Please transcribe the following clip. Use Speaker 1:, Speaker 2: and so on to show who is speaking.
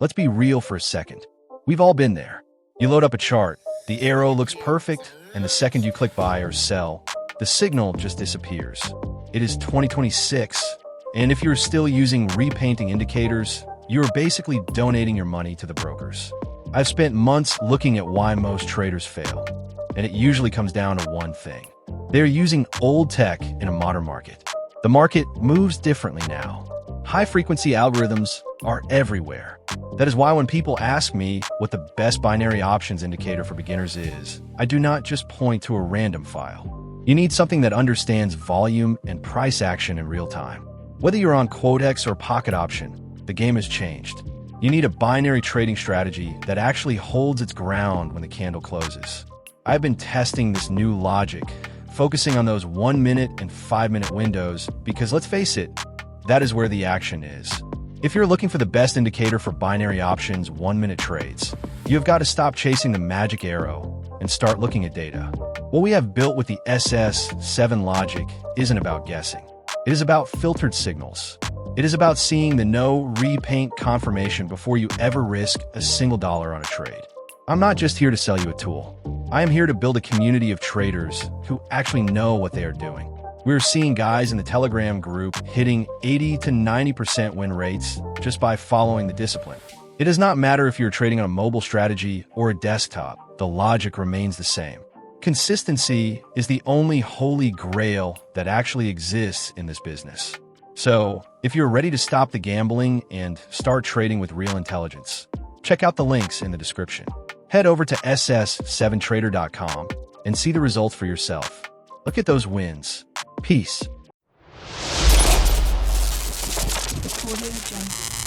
Speaker 1: Let's be real for a second. We've all been there. You load up a chart, the arrow looks perfect, and the second you click buy or sell, the signal just disappears. It is 2026, and if you're still using repainting indicators, you are basically donating your money to the brokers. I've spent months looking at why most traders fail, and it usually comes down to one thing. They're using old tech in a modern market. The market moves differently now. High-frequency algorithms are everywhere. That is why when people ask me what the best binary options indicator for beginners is, I do not just point to a random file. You need something that understands volume and price action in real time. Whether you're on Quotex or Pocket Option, the game has changed. You need a binary trading strategy that actually holds its ground when the candle closes. I've been testing this new logic, focusing on those 1-minute and 5-minute windows because let's face it, that is where the action is. If you're looking for the best indicator for binary options 1-minute trades, you have got to stop chasing the magic arrow and start looking at data. What we have built with the SS7 logic isn't about guessing. It is about filtered signals. It is about seeing the no repaint confirmation before you ever risk a single dollar on a trade. I'm not just here to sell you a tool. I am here to build a community of traders who actually know what they are doing. We're seeing guys in the Telegram group hitting 80 to 90% win rates just by following the discipline. It does not matter if you're trading on a mobile strategy or a desktop, the logic remains the same. Consistency is the only holy grail that actually exists in this business. So, if you're ready to stop the gambling and start trading with real intelligence, check out the links in the description. Head over to ss7trader.com and see the results for yourself. Look at those wins. Peace.
Speaker 2: Audio Jungle.